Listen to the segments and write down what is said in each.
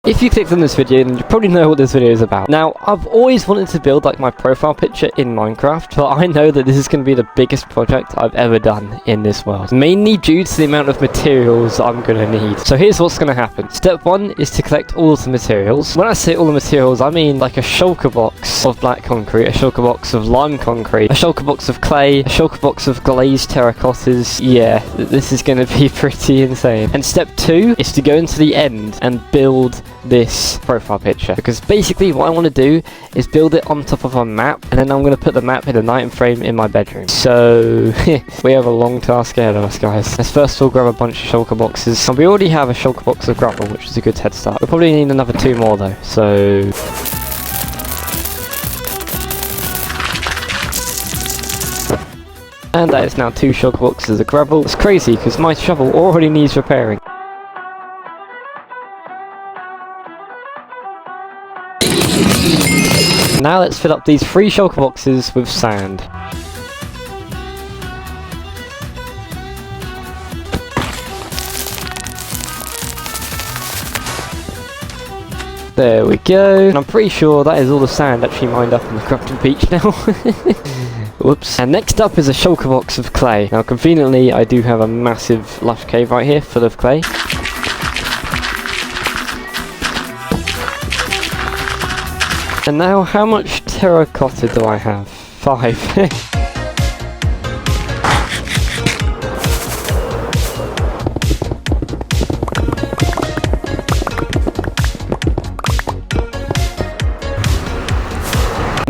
If you clicked on this video, then you probably know what this video is about. Now, I've always wanted to build like my profile picture in Minecraft, but I know that this is going to be the biggest project I've ever done in this world, mainly due to the amount of materials I'm going to need. So here's what's going to happen. Step 1 is to collect all of the materials. When I say all the materials, I mean like a shulker box of black concrete, a shulker box of lime concrete, a shulker box of clay, a shulker box of glazed terracottas. Yeah, this is going to be pretty insane. And step 2 is to go into the end and build this profile picture, because basically what I want to do is build it on top of a map, and then I'm going to put the map in an item frame in my bedroom. So we have a long task ahead of us, guys. Let's first of all grab a bunch of shulker boxes, and we already have a shulker box of gravel, which is a good head start. We'll probably need another 2 more though, so and that is now 2 shulker boxes of gravel. It's crazy because my shovel already needs repairing. Now let's fill up these 3 shulker boxes with sand. There we go. And I'm pretty sure that is all the sand actually mined up on the crafting beach now. Whoops. And next up is a shulker box of clay. Now conveniently I do have a massive lush cave right here full of clay. And now, how much terracotta do I have? 5.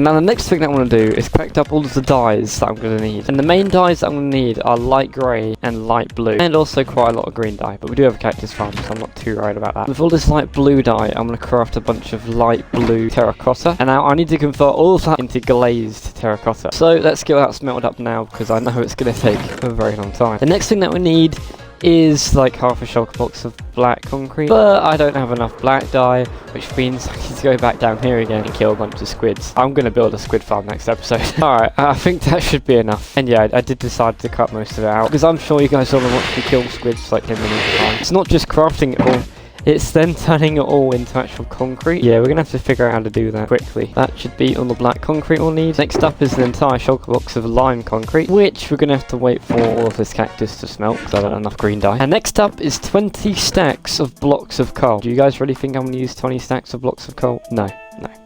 Now the next thing that I want to do is collect up all of the dyes that I'm going to need. And the main dyes that I'm going to need are light grey and light blue. And also quite a lot of green dye. But we do have a cactus farm, so I'm not too worried about that. With all this light blue dye, I'm going to craft a bunch of light blue terracotta. And now I need to convert all of that into glazed terracotta. So let's get that smelted up now, because I know it's going to take a very long time. The next thing that we need is like half a shulker box of black concrete, but I don't have enough black dye, which means I need to go back down here again and kill a bunch of squids. I'm going to build a squid farm next episode. Alright, I think that should be enough. And yeah, I did decide to cut most of it out, because I'm sure you guys all want to kill squids like in the meantime. It's not just crafting it all, it's then turning it all into actual concrete. Yeah, we're going to have to figure out how to do that quickly. That should be all the black concrete we'll need. Next up is an entire shulker box of lime concrete, which we're going to have to wait for all of this cactus to smelt, because I don't have enough green dye. And next up is 20 stacks of blocks of coal. Do you guys really think I'm going to use 20 stacks of blocks of coal? No,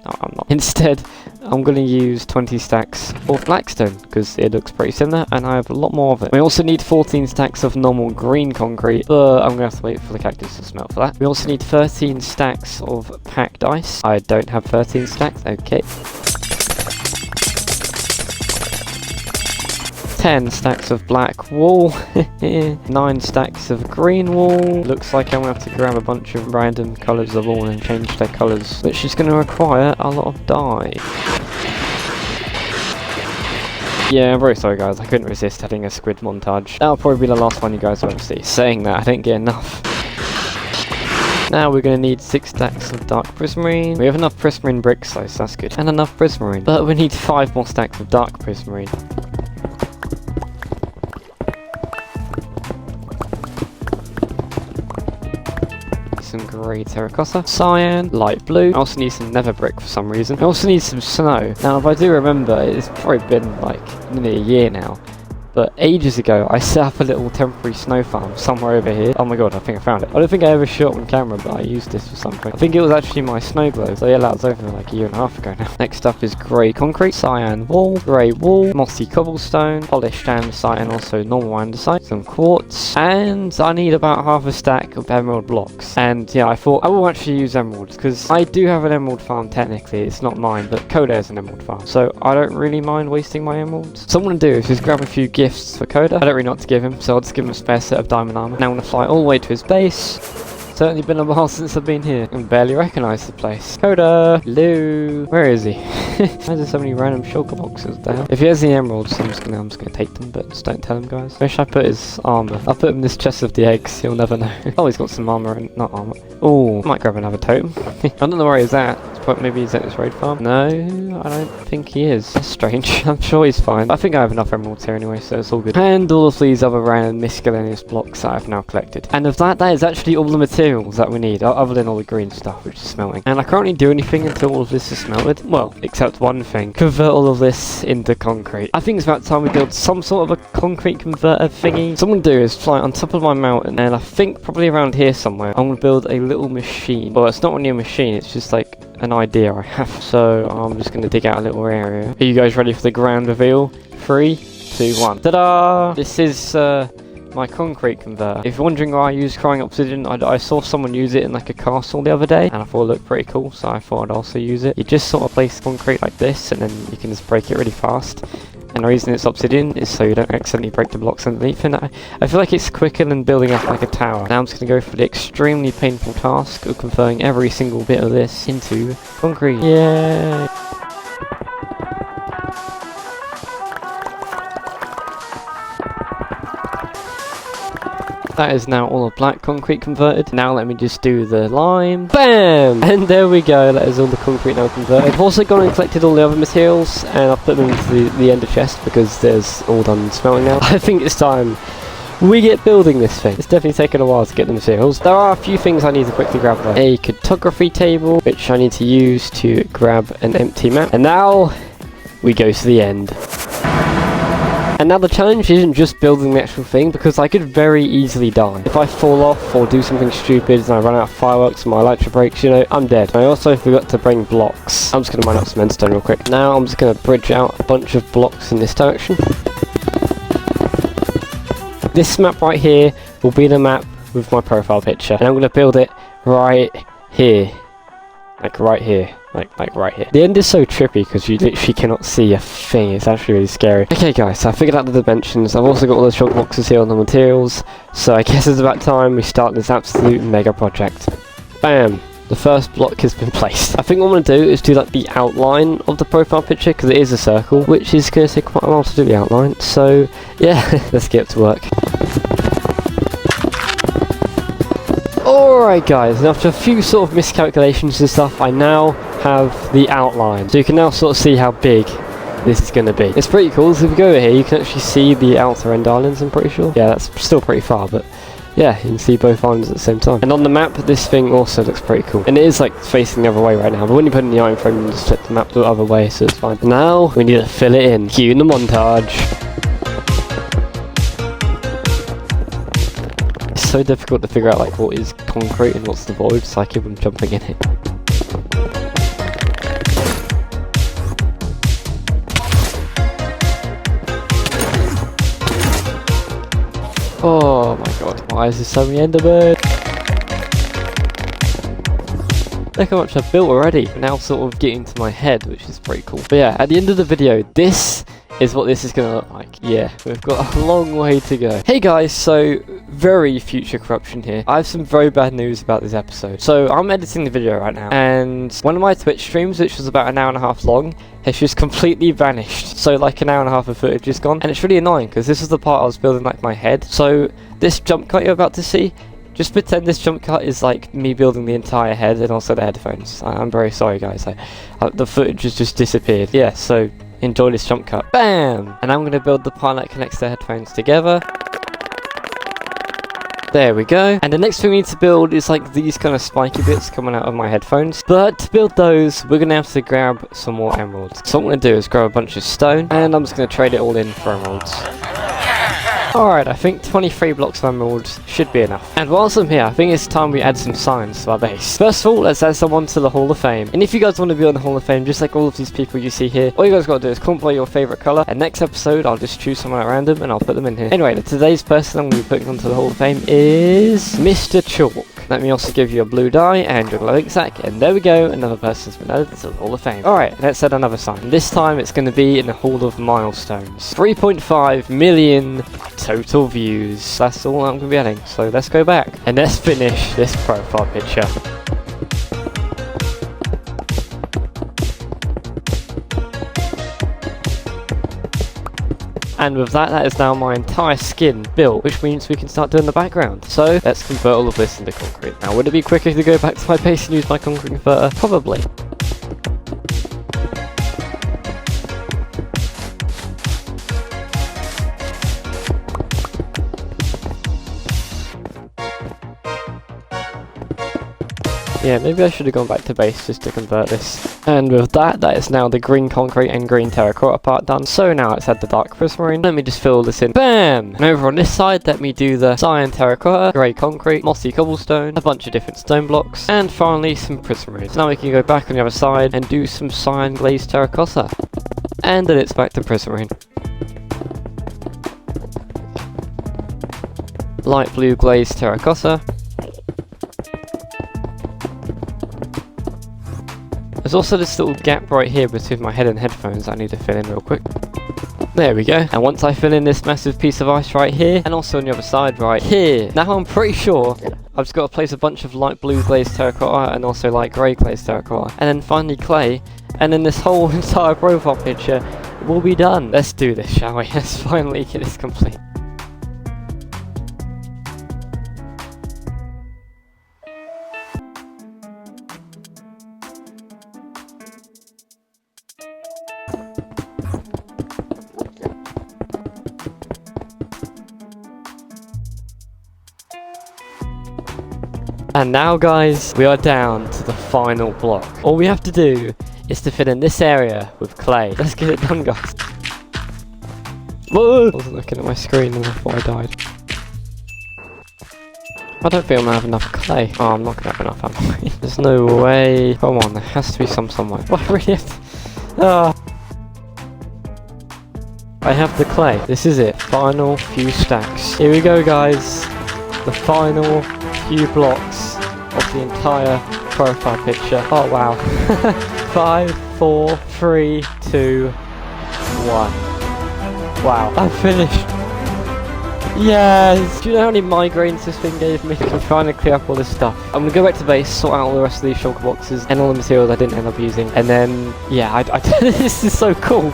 I'm not. Instead, I'm going to use 20 stacks of blackstone, because it looks pretty similar and I have a lot more of it. We also need 14 stacks of normal green concrete, but I'm going to have to wait for the cactus to smelt for that. We also need 13 stacks of packed ice. I don't have 13 stacks, okay. 10 stacks of black wool, 9 stacks of green wool. Looks like I'm going to have to grab a bunch of random colours of wool and change their colours, which is going to require a lot of dye. Yeah, I'm very sorry guys, I couldn't resist having a squid montage. That'll probably be the last one you guys will ever see. Saying that, I didn't get enough. Now we're going to need 6 stacks of dark prismarine. We have enough prismarine bricks though, so that's good. And enough prismarine. But we need 5 more stacks of dark prismarine. Some grey terracotta, cyan, light blue. I also need some nether brick for some reason. I also need some snow. Now if I do remember, it's probably been like nearly a year now, but ages ago I set up a little temporary snow farm somewhere over here. Oh my god, I think I found it. I don't think I ever shot on camera, but I used this for something. I think it was actually my snow globe. So yeah, that was over like a year and a half ago now. Next up is grey concrete, cyan wool, grey wool, mossy cobblestone, polished andesite, and also normal andesite, some quartz, and I need about half a stack of emerald blocks. And yeah, I thought I will actually use emeralds, because I do have an emerald farm technically. It's not mine, but Koda has an emerald farm, so I don't really mind wasting my emeralds. So what I'm going to do is just grab a few gifts for Koda. I don't really know what to give him, so I'll just give him a spare set of diamond armor. Now I'm going to fly all the way to his base. Certainly been a while since I've been here and barely recognise the place. Koda! Hello! Where is he? Why is there so many random shulker boxes? What the hell? If he has any emeralds, I'm just gonna take them, but just don't tell him, guys. Where should I put his armor? I'll put him in this chest of the eggs, he'll never know. Oh, he's got some armor and not armor. Oh, might grab another totem. I don't know where he's at. It's Maybe he's at his raid farm. No, I don't think he is. That's strange. I'm sure he's fine. I think I have enough emeralds here anyway, so it's all good. And all of these other random miscellaneous blocks that I've now collected. And of that is actually all the materials that we need, other than all the green stuff, which is smelting. And I can't really do anything until all of this is smelted. Well, except one thing. Convert all of this into concrete. I think it's about time we build some sort of a concrete converter thingy. So what I'm going to do is fly on top of my mountain, and I think probably around here somewhere, I'm going to build a little machine. Well, it's not really a machine, it's just like an idea I have. So I'm just going to dig out a little area. Are you guys ready for the grand reveal? 3, 2, 1. Ta-da! This is my concrete converter. If you're wondering why I use crying obsidian, I saw someone use it in like a castle the other day, and I thought it looked pretty cool, so I thought I'd also use it. You just sort of place concrete like this, and then you can just break it really fast. And the reason it's obsidian is so you don't accidentally break the blocks underneath. And I feel like it's quicker than building up like a tower. Now I'm just going to go for the extremely painful task of converting every single bit of this into concrete. Yay! That is now all of black concrete converted. Now let me just do the lime. BAM! And there we go, that is all the concrete now converted. I've also gone and collected all the other materials, and I've put them into the ender chest because there's all done smelting now. I think it's time we get building this thing. It's definitely taken a while to get the materials. There are a few things I need to quickly grab though. A cartography table, which I need to use to grab an empty map. And now we go to the end. And now the challenge isn't just building the actual thing, because I could very easily die. If I fall off or do something stupid and I run out of fireworks and my electric breaks, you know, I'm dead. I also forgot to bring blocks. I'm just going to mine up some endstone real quick. Now I'm just going to bridge out a bunch of blocks in this direction. This map right here will be the map with my profile picture. And I'm going to build it right here. Like right here. Like right here. The end is so trippy because you literally cannot see a thing. It's actually really scary. Okay guys, so I figured out the dimensions. I've also got all the shulk boxes here on the materials. So I guess it's about time we start this absolute mega project. Bam! The first block has been placed. I think what I'm going to do is do like the outline of the profile picture, because it is a circle, which is going to take quite a while to do the outline. So yeah, let's get to work. Alright guys, and after a few sort of miscalculations and stuff, I now have the outline. So you can now sort of see how big this is going to be. It's pretty cool, so if you go over here, you can actually see the outer end islands, I'm pretty sure. Yeah, that's still pretty far, but yeah, you can see both islands at the same time. And on the map, this thing also looks pretty cool. And it is like facing the other way right now, but when you put it in the iron frame, you just flip the map the other way, so it's fine. Now, we need to fill it in. Cue in the montage. So difficult to figure out like what is concrete and what's the void, so I keep on jumping in it. Oh my god, why is there so many enderbirds? Look how much I've built already. Now sort of getting to my head, which is pretty cool. But yeah, at the end of the video, this is what this is going to look like. Yeah, we've got a long way to go. Hey guys, so very future corruption here. I have some very bad news about this episode. So I'm editing the video right now, and one of my Twitch streams, which was about an hour and a half long, has just completely vanished. So like an hour and a half of footage is gone, and it's really annoying because this is the part I was building like my head. So this jump cut you're about to see, just pretend this jump cut is like me building the entire head and also the headphones. I'm very sorry guys, the footage has just disappeared. Yeah, so enjoy this jump cut. BAM! And I'm going to build the part that connects the headphones together. There we go. And the next thing we need to build is like these kind of spiky bits coming out of my headphones. But to build those, we're going to have to grab some more emeralds. So what I'm going to do is grab a bunch of stone, and I'm just going to trade it all in for emeralds. Alright, I think 23 blocks of emeralds should be enough. And whilst I'm here, I think it's time we add some signs to our base. First of all, let's add someone to the Hall of Fame. And if you guys want to be on the Hall of Fame, just like all of these people you see here, all you guys got to do is comment by your favourite colour, and next episode I'll just choose someone at random and I'll put them in here. Anyway, today's person I'm going to be putting onto the Hall of Fame is Mr. Chalk. Let me also give you a blue dye and your glowing sack, and there we go, another person's been added to the Hall of Fame. Alright, let's add another sign. This time it's going to be in the Hall of Milestones. 3.5 million total views. That's all I'm going to be adding, so let's go back and let's finish this profile picture. And with that, that is now my entire skin built, which means we can start doing the background. So let's convert all of this into concrete. Now, would it be quicker to go back to my base and use my concrete converter? Probably. Yeah, maybe I should have gone back to base just to convert this. And with that, that is now the green concrete and green terracotta part done. So now let's add the dark prismarine. Let me just fill this in. Bam! And over on this side, let me do the cyan terracotta, grey concrete, mossy cobblestone, a bunch of different stone blocks, and finally some prismarine. So now we can go back on the other side and do some cyan glazed terracotta. And then it's back to prismarine. Light blue glazed terracotta. There's also this little gap right here between my head and headphones I need to fill in real quick. There we go. And once I fill in this massive piece of ice right here, and also on the other side right here, now I'm pretty sure I've just got to place a bunch of light blue glazed terracotta and also light grey glazed terracotta, and then finally clay, and then this whole entire profile picture will be done. Let's do this, shall we? Let's finally get this complete. And now guys, we are down to the final block. All we have to do is to fill in this area with clay. Let's get it done, guys. Whoa! I wasn't looking at my screen and I thought I died. I don't think I'm gonna have enough clay. Oh, I'm not gonna have enough, am I? There's no way. Come on, there has to be some somewhere. Well, I really have to... I have the clay. This is it. Final few stacks. Here we go, guys. The final few blocks of the entire profile picture. Oh wow. 5, 4, 3, 2, 1. Wow, I'm finished. Yes! Do you know how many migraines this thing gave me? I'm trying to clear up all this stuff. I'm gonna go back to base, sort out all the rest of these shulker boxes and all the materials I didn't end up using. And then, yeah, this is so cool.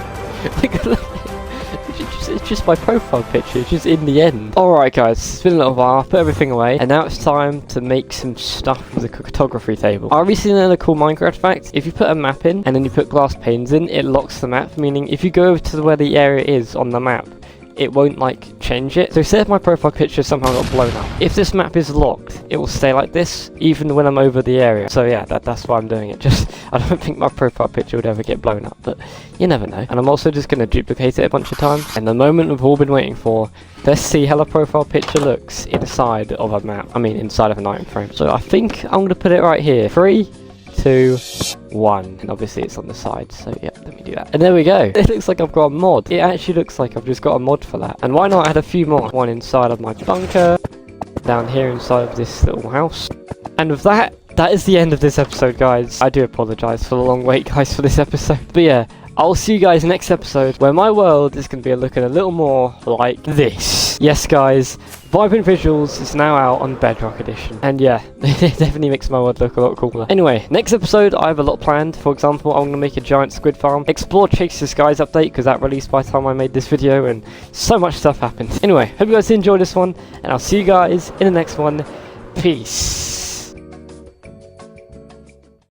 It's just my profile picture, it's just in the end. Alright guys, it's been a little while, I've put everything away, and now it's time to make some stuff with the cartography table. I recently learned a cool Minecraft fact. If you put a map in, and then you put glass panes in, it locks the map, meaning if you go over to where the area is on the map, it won't like change it. So say if my profile picture somehow got blown up, if this map is locked, it will stay like this even when I'm over the area. So yeah, that's why I'm doing it. Just I don't think my profile picture would ever get blown up, but you never know. And I'm also just going to duplicate it a bunch of times. And the moment we've all been waiting for, let's see how the profile picture looks inside of a map. I mean inside of an item frame. So I think I'm going to put it right here. 3, 2, 1, and obviously it's on the side, so yeah, let me do that. And there we go. It looks like I've got a mod. It actually looks like I've just got a mod for that. And why not add a few more? One inside of my bunker, down here inside of this little house. And with that, that is the end of this episode, guys. I do apologise for the long wait, guys, for this episode. But yeah, I'll see you guys next episode, where my world is going to be looking a little more like this. Yes, guys, Vibrant Visuals is now out on Bedrock Edition. And yeah, it definitely makes my world look a lot cooler. Anyway, next episode, I have a lot planned. For example, I'm going to make a giant squid farm, explore Chase the Skies update, because that released by the time I made this video, and so much stuff happened. Anyway, hope you guys enjoyed this one, and I'll see you guys in the next one. Peace.